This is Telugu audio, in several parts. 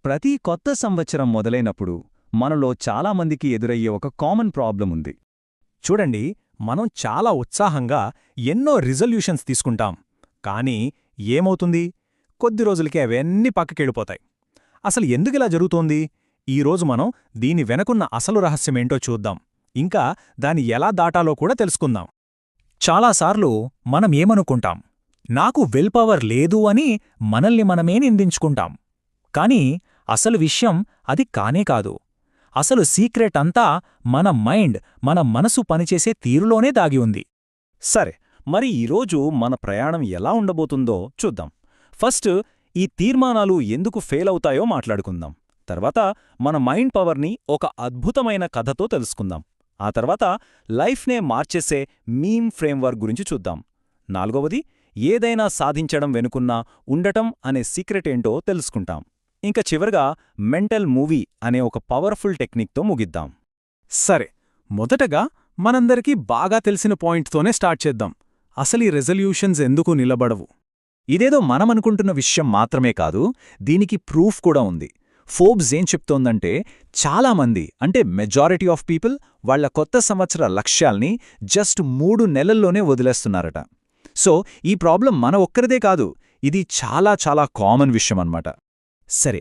ప్రతి కొత్త సంవత్సరం మొదలైనప్పుడు మనలో చాలామందికి ఎదురయ్యే ఒక కామన్ ప్రాబ్లం ఉంది. చూడండి, మనం చాలా ఉత్సాహంగా ఎన్నో రిజల్యూషన్స్ తీసుకుంటాం. కానీ ఏమవుతుంది? కొద్ది రోజులకే అవన్నీ పక్కకెళ్ళిపోతాయి. అసలు ఎందుకిలా జరుగుతోంది? ఈరోజు మనం దీని వెనకున్న అసలు రహస్యమేంటో చూద్దాం. ఇంకా దాన్ని ఎలా దాటాలో కూడా తెలుసుకుందాం. చాలాసార్లు మనం ఏమనుకుంటాం? నాకు విల్ పవర్ లేదు అని మనల్ని మనమే నిందించుకుంటాం. కానీ అసలు విషయం అది కానే కాదు. అసలు సీక్రెట్ అంతా మన మైండ్, మన మనసు పనిచేసే తీరులోనే దాగి ఉంది. సరే, మరి ఈరోజు మన ప్రయాణం ఎలా ఉండబోతుందో చూద్దాం. ఫస్ట్ ఈ తీర్మానాలు ఎందుకు ఫెయిల్ అవుతాయో మాట్లాడుకుందాం. తర్వాత మన మైండ్ పవర్ని ఒక అద్భుతమైన కథతో తెలుసుకుందాం. ఆ తర్వాత లైఫ్నే మార్చేసే మీమ్ ఫ్రేమ్వర్క్ గురించి చూద్దాం. నాలుగవది, ఏదైనా సాధించడం వెనుకున్న ఉండటం అనే సీక్రెట్ ఏంటో తెలుసుకుంటాం. ఇంకా చివరగా మెంటల్ మూవీ అనే ఒక పవర్ఫుల్ టెక్నిక్తో ముగిద్దాం. సరే, మొదటగా మనందరికీ బాగా తెలిసిన పాయింట్తోనే స్టార్ట్ చేద్దాం. అసలీ రెజల్యూషన్స్ ఎందుకు నిలబడవు? ఇదేదో మనమనుకుంటున్న విషయం మాత్రమే కాదు, దీనికి ప్రూఫ్ కూడా ఉంది. ఫోర్బ్స్ ఏం చెప్తోందంటే, చాలామంది అంటే మెజారిటీ ఆఫ్ పీపుల్ వాళ్ల కొత్త సంవత్సర లక్ష్యాల్ని జస్ట్ 3 నెలల్లోనే వదిలేస్తున్నారట. సో ఈ ప్రాబ్లం మన ఒక్కరిదే కాదు, ఇది చాలా చాలా కామన్ విషయమన్నమాట. సరే,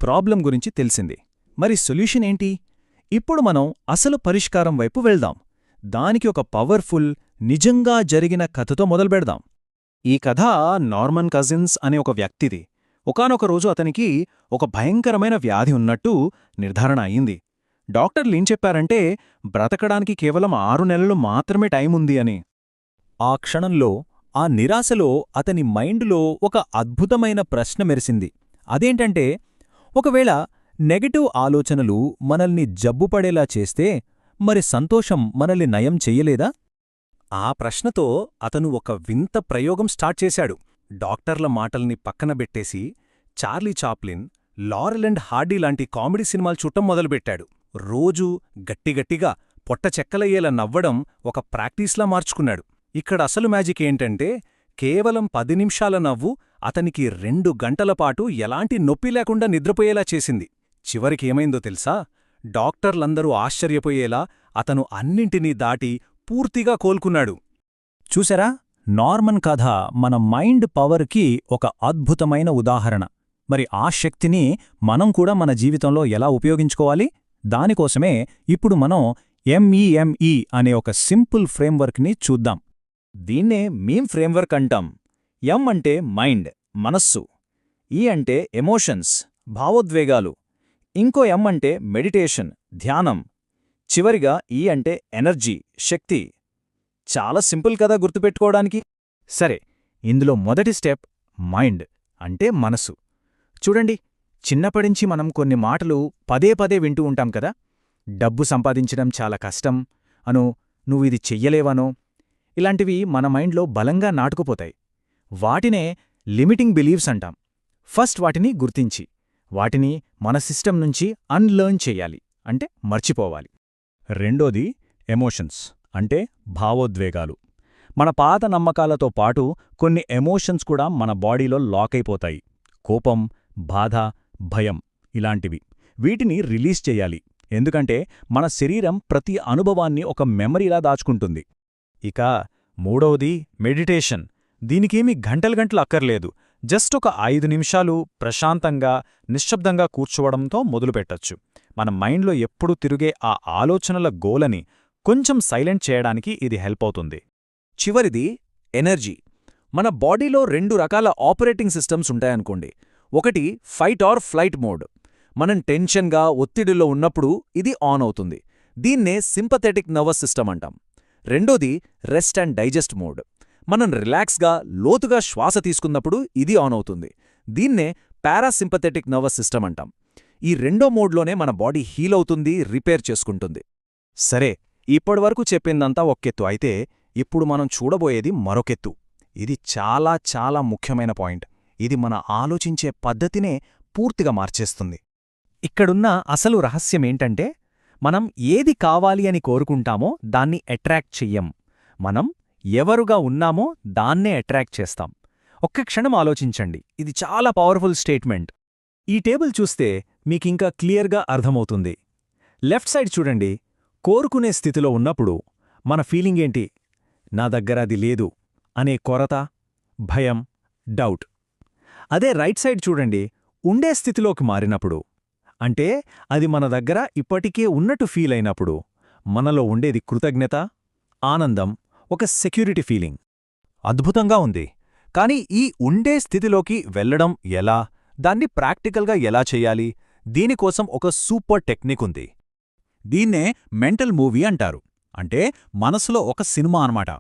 ప్రాబ్లం గురించి తెలిసింది. మరి సొల్యూషన్ ఏంటి? ఇప్పుడు మనం అసలు పరిష్కారం వైపు వెళ్దాం. దానికి ఒక పవర్ఫుల్, నిజంగా జరిగిన కథతో మొదలుపెడదాం. ఈ కథ నార్మన్ కజిన్స్ అనే ఒక వ్యక్తిది. ఒకానొక రోజు అతనికి ఒక భయంకరమైన వ్యాధి ఉన్నట్టు నిర్ధారణ అయింది. డాక్టర్లేం చెప్పారంటే బ్రతకడానికి కేవలం 6 నెలలు మాత్రమే టైం ఉంది అని. ఆ క్షణంలో, ఆ నిరాశలో అతని మైండులో ఒక అద్భుతమైన ప్రశ్న మెరిసింది. అదేంటంటే, ఒకవేళ నెగటివ్ ఆలోచనలు మనల్ని జబ్బుపడేలా చేస్తే మరి సంతోషం మనల్ని నయం చెయ్యలేదా? ఆ ప్రశ్నతో అతను ఒక వింత ప్రయోగం స్టార్ట్ చేశాడు. డాక్టర్ల మాటల్ని పక్కనబెట్టేసి Charlie Chaplin, Laurel and Hardy లాంటి కామెడీ సినిమాలు చూడటం మొదలుపెట్టాడు. రోజూ గట్టిగట్టిగా పొట్ట చెక్కలయ్యేలా నవ్వడం ఒక ప్రాక్టీస్లా మార్చుకున్నాడు. ఇక్కడ అసలు మ్యాజిక్ ఏంటంటే, కేవలం 10 నిమిషాల నవ్వు అతనికి 2 గంటలపాటు ఎలాంటి నొప్పి లేకుండా నిద్రపోయేలా చేసింది. చివరికేమైందో తెలుసా? డాక్టర్లందరూ ఆశ్చర్యపోయేలా అతను అన్నింటినీ దాటి పూర్తిగా కోలుకున్నాడు. చూసారా? నార్మన్ కథ మన మైండ్ పవర్కి ఒక అద్భుతమైన ఉదాహరణ. మరి ఆ శక్తిని మనం కూడా మన జీవితంలో ఎలా ఉపయోగించుకోవాలి? దానికోసమే ఇప్పుడు మనం MEME అనే ఒక సింపుల్ ఫ్రేమ్వర్క్ని చూద్దాం. దీన్నే మీమ్ ఫ్రేమ్వర్క్ అంటాం. ఎం అంటే మైండ్, మనస్సు. ఈ అంటే ఎమోషన్స్, భావోద్వేగాలు. ఇంకో ఎం అంటే మెడిటేషన్, ధ్యానం. చివరిగా ఈ అంటే ఎనర్జీ, శక్తి. చాలా సింపుల్ కదా గుర్తుపెట్టుకోవడానికి. సరే, ఇందులో మొదటి స్టెప్ మైండ్ అంటే మనసు. చూడండి, చిన్నప్పటించి మనం కొన్ని మాటలు పదే పదే వింటూ ఉంటాం కదా. డబ్బు సంపాదించడం చాలా కష్టం అను, నువ్విది చెయ్యలేవనో. ఇలాంటివి మన మైండ్లో బలంగా నాటుకుపోతాయి. వాటినే లిమిటింగ్ బిలీవ్స్ అంటాం. ఫస్ట్ వాటిని గుర్తించి, వాటిని మన సిస్టమ్ నుంచి అన్లర్న్ చెయ్యాలి, అంటే మర్చిపోవాలి. రెండోది ఎమోషన్స్ అంటే భావోద్వేగాలు. మన పాత నమ్మకాలతో పాటు కొన్ని ఎమోషన్స్ కూడా మన బాడీలో లాక్ అయిపోతాయి. కోపం, బాధ, భయం ఇలాంటివి. వీటిని రిలీజ్ చెయ్యాలి. ఎందుకంటే మన శరీరం ప్రతి అనుభవాన్ని ఒక మెమరీలా దాచుకుంటుంది. ఇక మూడవది మెడిటేషన్. దీనికేమీ గంటలు అక్కర్లేదు. జస్ట్ ఒక 5 నిమిషాలు ప్రశాంతంగా, నిశ్శబ్దంగా కూర్చోవడంతో మొదలుపెట్టొచ్చు. మన మైండ్లో ఎప్పుడూ తిరిగే ఆ ఆలోచనల గోలని కొంచెం సైలెంట్ చేయడానికి ఇది హెల్ప్ అవుతుంది. చివరిది ఎనర్జీ. మన బాడీలో 2 రకాల ఆపరేటింగ్ సిస్టమ్స్ ఉంటాయనుకోండి. ఒకటి ఫైట్ ఆర్ ఫ్లైట్ మోడ్. మనం టెన్షన్గా, ఒత్తిడిలో ఉన్నప్పుడు ఇది ఆన్ అవుతుంది. దీన్నే సింపథెటిక్ నర్వస్ సిస్టమ్ అంటాం. రెండోది రెస్ట్ అండ్ డైజెస్ట్ మోడ్. మనం రిలాక్స్గా, లోతుగా శ్వాస తీసుకున్నప్పుడు ఇది ఆన్ అవుతుంది. దీన్నే పారాసింపథెటిక్ నర్వస్ సిస్టమ్ అంటాం. ఈ రెండో మోడ్లోనే మన బాడీ హీల్ అవుతుంది, రిపేర్ చేసుకుంటుంది. సరే, ఇప్పటివరకు చెప్పిందంతా ఒక్కెత్తు అయితే ఇప్పుడు మనం చూడబోయేది మరొకెత్తు. ఇది చాలా చాలా ముఖ్యమైన పాయింట్. ఇది మన ఆలోచించే పద్ధతినే పూర్తిగా మార్చేస్తుంది. ఇక్కడున్న అసలు రహస్యమేంటంటే, మనం ఏది కావాలి అని కోరుకుంటామో దాన్ని అట్రాక్ట్ చెయ్యం. మనం ఎవరుగా ఉన్నామో దాన్నే అట్రాక్ట్ చేస్తాం. ఒక్క క్షణం ఆలోచించండి, ఇది చాలా పవర్ఫుల్ స్టేట్మెంట్. ఈ టేబుల్ చూస్తే మీకింకా క్లియర్గా అర్థమవుతుంది. లెఫ్ట్ సైడ్ చూడండి, కోరుకునే స్థితిలో ఉన్నప్పుడు మన ఫీలింగ్ ఏంటి? నా దగ్గర అది లేదు అనే కొరత, భయం, డౌట్. అదే రైట్ సైడ్ చూడండి, ఉండే స్థితిలోకి మారినప్పుడు, అంటే అది మన దగ్గర ఇప్పటికే ఉన్నట్టు ఫీల్ అయినప్పుడు మనలో ఉండేది కృతజ్ఞత, ఆనందం, ఒక సెక్యూరిటీ ఫీలింగ్. అద్భుతంగా ఉంది. కానీ ఈ ఉండే స్థితిలోకి వెళ్లడం ఎలా? దాన్ని ప్రాక్టికల్గా ఎలా చెయ్యాలి? దీనికోసం ఒక సూపర్ టెక్నిక్ ఉంది. దీన్నే మెంటల్ మూవీ అంటారు. అంటే మనసులో ఒక సినిమా అన్నమాట.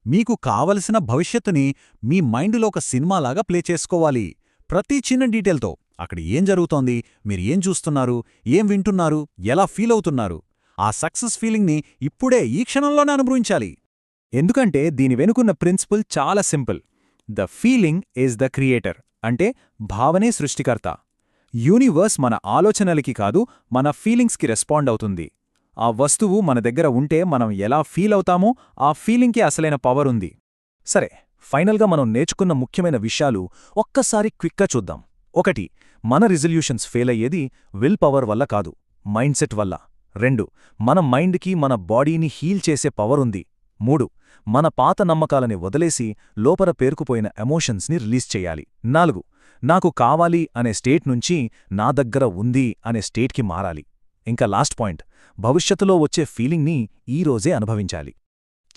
మీకు కావలసిన భవిష్యత్తుని మీ మైండులో ఒక సినిమాలాగా ప్లే చేసుకోవాలి. ప్రతి చిన్న డీటెయిల్తో అక్కడ ఏం జరుగుతోంది, మీరు ఏం చూస్తున్నారు, ఏం వింటున్నారు, ఎలా ఫీల్ అవుతున్నారు, ఆ సక్సెస్ ఫీలింగ్ని ఇప్పుడే ఈ క్షణంలోనే అనుభవించాలి. ఎందుకంటే దీని వెనుకున్న ప్రిన్సిపుల్ చాలా simple. The feeling is the creator, అంటే భావనే సృష్టికర్త. యూనివర్స్ మన ఆలోచనలకి కాదు, మన ఫీలింగ్స్కి రెస్పాండ్ అవుతుంది. ఆ వస్తువు మన దగ్గర ఉంటే మనం ఎలా ఫీల్ అవుతామో ఆ ఫీలింగ్కే అసలైన పవర్ ఉంది. సరే, ఫైనల్గా మనం నేర్చుకున్న ముఖ్యమైన విషయాలు ఒక్కసారి క్విక్గా చూద్దాం. 1. మన రిజల్యూషన్స్ ఫెయిల్ అయ్యేది విల్ పవర్ వల్ల కాదు, మైండ్ సెట్ వల్ల. 2. మన మైండ్కి మన బాడీని హీల్ చేసే పవర్ ఉంది. 3. మన పాత నమ్మకాలని వదిలేసి లోపల పేరుకుపోయిన ఎమోషన్స్ని రిలీజ్ చెయ్యాలి. 4. నాకు కావాలి అనే స్టేట్ నుంచి నా దగ్గర ఉంది అనే స్టేట్కి మారాలి. ఇంకా లాస్ట్ పాయింట్, భవిష్యత్తులో వచ్చే ఫీలింగ్ని ఈరోజే అనుభవించాలి.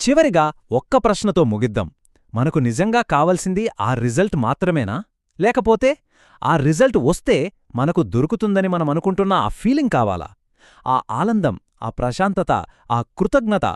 చివరిగా ఒక్క ప్రశ్నతో ముగిద్దాం. మనకు నిజంగా కావలసింది ఆ రిజల్ట్ మాత్రమేనా? లేకపోతే ఆ రిజల్ట్ వస్తే మనకు దొరుకుతుందని మనం అనుకుంటున్న ఆ ఫీలింగ్ కావాలా? ఆ ఆనందం, ఆ ప్రశాంతత, ఆ కృతజ్ఞత